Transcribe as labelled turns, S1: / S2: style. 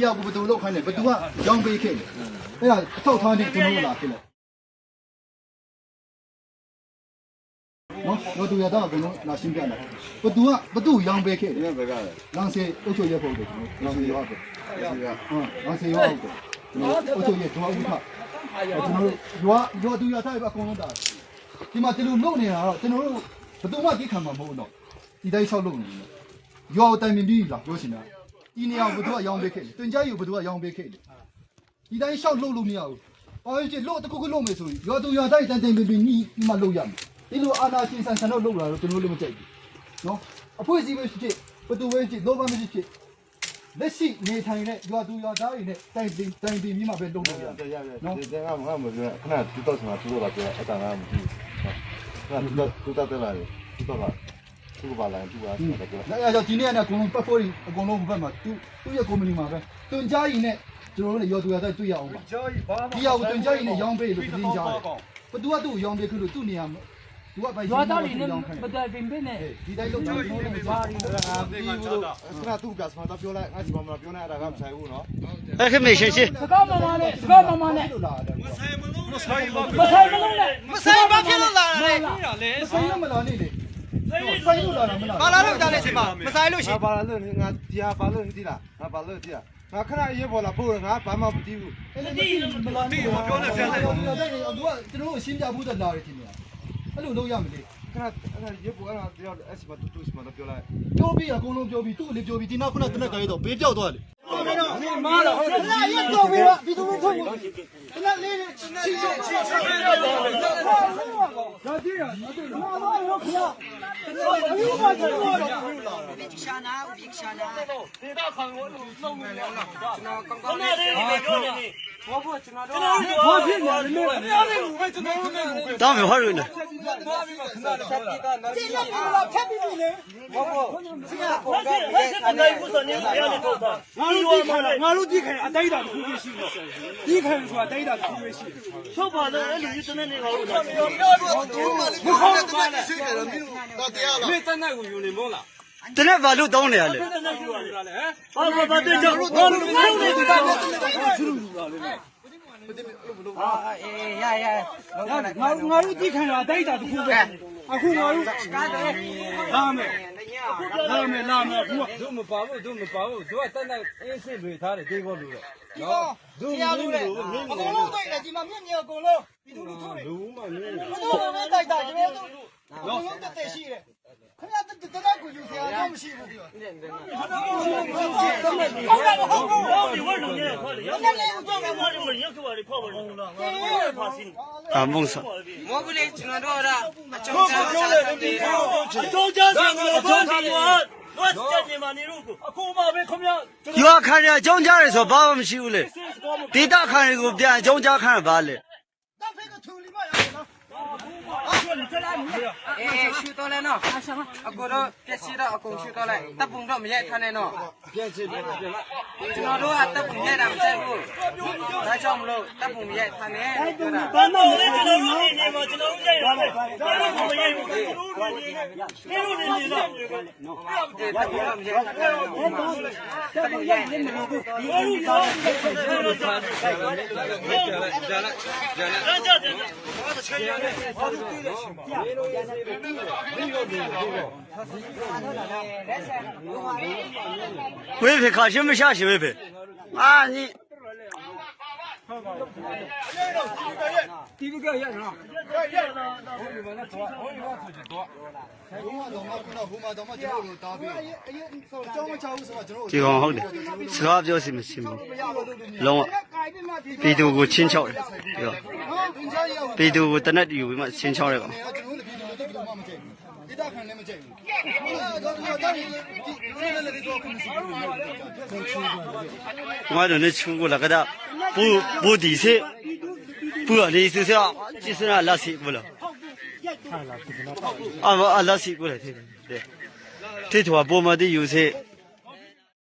S1: တရားကိုဘယ်သူလောက်ခိုင်းလဲဘယ်သူကရောင်းပေးခဲ့လဲအဲ့ဒါအထောက်ထားနေကျွန်တော်လာဖြစ်လဲနော်တို့ရတော့ဘယ်လိုလာရှင်းပြလဲဘယ်သူရောင်းပေးခဲ့လဲဘယ်ကလဲလမ်းစေအုပ်ချုပ်ရဖို့တယ်လမ်းစေရောဟုတ်လမ်းစေရောဟုတ်အုပ်ချုပ်ရတော့ဥပ္ပကျွန်တော်တို့ရွာထားပဲအကုန်လုံးတာဒီမှာဒီလိုလုပ်နေတာတော့ကျွန်တော်တို့ဘယ်သူမှကြည့်ခံမှာမဟုတ်တော့ဒီတိုင်းဆောက်လုပ်နေတယ်ရွာတိုင်ပင်ပြီးလားပြောချင်တာဒီနေရာဘယ်သူကရောင်းပေးခဲ့လဲတွင်ကြယူဘယ်သူကရောင်းပေးခဲ့လဲဒီတိုင်းဆောက်လုပ်လို့မရဘူးအော်ကျလို့တခုခုလုပ်မယ်ဆိုရင်ရွာသူရွာတိုင်းတိုင်ပင်ပြီးမှလုပ်ရမယ်ဒီလိုအာနာရှင်ဆန်ဆန်တော့လုပ်လာတော့ကျွန်တော်လည်းမကြိုက်ဘူးနော်အဖွဲ့အစည်းပဲဖြစ်ဘယ်သူပဲဖြစ်လောဘမရှိဖြစ်လက်ရှိနေထိုင်တဲ့ရွာသူရွာသားတွေနဲ့တိုင်ပင်ပြီးမှပဲလုပ်လို့ရတယ်နော်
S2: ဒီကငါမပြောခဏတူတော့ဆန်တူတော့ပြောအတန်ကမကြည့်ခဏတူတော့တယ်လားတူတော့ပါသူ့ဘာလဲသူ့အားဆိုတော့ပြော
S1: အဲ့ဒါဒီနေ့ကအကုန်လုံးပတ်ဖို့အကုန်လုံးဘက်မှာသူ့ရဲ့ကုမ္ပဏီမှာပဲတွင်ကြားရင်နဲ့ကျွန်တော်တို့လည်းရော်သူရတဲ့တွေ့ရအောင်ပါဒီရောက်တွင်ကြားရင်နဲ့ရောင်းပေးလို့ပြင်ကြားတယ်ဘသူကသူ့ရောင်းပေးခုလို့သူ့နေရာသူကပိုင်
S3: ရွာသားတွေနဲ့မတိုင်ပင်ပေးနဲ့
S1: ဒီတိုင်းလုံးကျွန်တော်တို့ဘာတွေလဲ
S2: ခဏသူ့ကစမတော့ပြောလိုက်ငါစီမမပြောနေအဲ့ဒါကမဆိုင်ဘူးနော်
S4: အဲ့ခမေရှင်ရှင်
S3: စကားမမနဲ့စကားမမနဲ့မဆိုင်မလုံးနဲ့
S5: မဆိုင်ဘာဖြစ်လို့လာတာလဲ
S1: မဆိုင်လို့မလာနေလေဆိုင်လို့လာတာမလား
S5: ဘာလာလို့ကြားလဲစီမမဆိုင်လို့ရှိ
S2: ဘာလာလို့ငါတရားဘာလို့ဒီလားငါဘာလို့ဒီလားငါခဏရေးပေါ်လာပို့ငါဘာမှမသိဘူး
S1: အဲ့ဒီမလာနေဘူးပြောနေပြန်တယ်သူကကျွန်တော်တို့ရှင်းပြဖို့တက်လာတယ်ทีนี้အဲ့လိုလုပ်ရမလဲ
S2: ခဏရေးပေါ်အဲ့ဒါပြောအဲ့စီမတူစမတော့ပြောလိုက်
S1: ပြောပြီးအကုန်လုံးပြောပြီးသူ့ကိုလည်းပြောပြီးဒီနောက်ခုနကတနက်ကရတော့ဘေးပြောက်သွားတယ်
S5: မားတော့ခဏရက်ပြောပြီးတော့ဒီသူတို့ထုတ်ဘူးခဏလေးချီ
S1: ဒါကြည့်ရအောင်
S5: မားတော့ရောခဏဒီမှာကျွန်တော်ရှာနာဦးရှာနာ
S3: ဒေတာခံကိုလုံးနေတယ်နော်
S5: ကျွန်တော်ကောင်းကောင်းလေးပြောနေဘောဘောကျွန်တော်တို့
S3: ဘာဖြစ်နေလဲမပြောနေဘူးပဲကျွန်တော်တို့
S4: တောင်းမြဟောရနေ
S5: ဒီလက်ပြလာဖက်ပြီးပြီလေဘောဘောဆရာဘောက
S3: ရဲ့အနိုင်ဘူးဆိုနေဘယ်ရနေတော့ငါတို့ဒီခိုင်အတိုင်းတာတစ်ခုရှိတယ်ဒီခိုင်ဆိုတာအတိုင်းတာတစ်ခုရှိတယ်ချုပ်ပါတော့အဲ့လူကြီးတနေ့နေငါတို့ပြော
S5: တော့မခေါင်းပါနဲ့ရှိတယ်တော့မင်းတို့တရားလား
S3: မင်းတန်းနိုင်ကိုယူနေမို့လား
S4: တနေ့ဘာလို့တောင်းနေရလဲ
S3: တန်းနိုင်ယူရလဲဟမ်ဘာတဲ့ကြောင့်ငါတို့နေဒီကနေ့သူတို့ယူလာလေ
S5: ရ
S3: ငါတို့ကြည့်ခံတာအတိုက်တာတစ်ခုပဲအခုငါတို့လာမယ်အခုတို့မပါဘူးတို့ကတန်းနိုင်အင်းစစ်တွေထားတယ်တေးဘောလို့
S5: နော်တို့မင်းတို့မင်းတို့အကုန်လုံးတိုက်တယ်ဒီမှာမြင့်မြတ်အကုန်လုံးဒီလိုထုတ်တယ်
S3: လုံးမမင်း
S5: တို့မင်းတိုက်တာကျွန်တော်တို့အကုန်လုံးတက်ရှိတယ်ခင်ဗျာတက်ကိုယူစရာတော့မရှိဘူးပြောဟုတ်တယ်
S3: ဒီဝတ်လုံးနဲ့ခေါ်တယ်ရောက်တယ်တော့မမရောက်သွားတယ်ဖောက်ပါလို့ဖာစီ
S4: မုံစ
S5: မောဘူးလေကျွန်တော်တို့ကအကျုံးချပြောတယ်ဒီ
S3: အကျုံးချဆောင်လို့အကျုံးချလို့တော့စက်နေမနေလို့အခုမှပဲခင်ဗျာ
S4: ရွာခံရအကြောင်းကြားရဆိုဘာမှမရှိဘူးလေဒေတာခံရကိုပြန်အကြောင်းကြားခံရပါလေ
S5: တော့ဖေးကထူလီမရနော်ရှူတော့လဲနော်အကိုတော့ပြက်စီတော့အကုန်ရှူတော့လိုက်တပ်ပုံတော့မရိုက်ထားနဲ့နော်
S3: ပြက်စီပြန်
S5: ကျွန်တော်တို့ကတပ်ပုံရိုက်တာမဆိုင်ဘူးဒါကြောင့်မလို့တပ်ပုံရိုက်ထားနဲ့
S3: ဘာမှမလုပ်ကျွန်တော်တို့နေမှာကျွန်တော်တို့ရိုက်ရတယ်ဘာမှမရိုက်ဘူးကျွန်တော်တို့နေနေတော့
S5: တပ်ပုံတော့မရိုက်ထားနဲ့တပ်ပုံရိုက်နေလို့ဒီလိုတော့
S4: ဝေဖေခါရှင်းမရှာရှင်းဝေဖေအာညီ
S3: ဒီကရနော်
S1: ဟိုမှာတော့မှကျွန်တော်တို့တားပြီးအရင်ကျောင်းမချဘူးဆိုတော့ကျွန်တော်
S4: ဒီကောင်ဟုတ်တယ်စကားပြောစီမရှိဘူးလုံးဝပြည်သူကိုချင်းချောက်တယ်ပြည်သူကိုတနက်ယူပြီးမှချင်းချောက်တယ်ကောင်
S1: ဒေတာခံလည်းမကြိုက်ဘူးတော့
S4: ငါတို့နေချူကိုလာကြတာဘူဒီစေဘူအလေးစေစားကျစနာလာစီဘူးလားအာလာစီကိုလေတဲ့ထွာပေါ်မတိယူစေ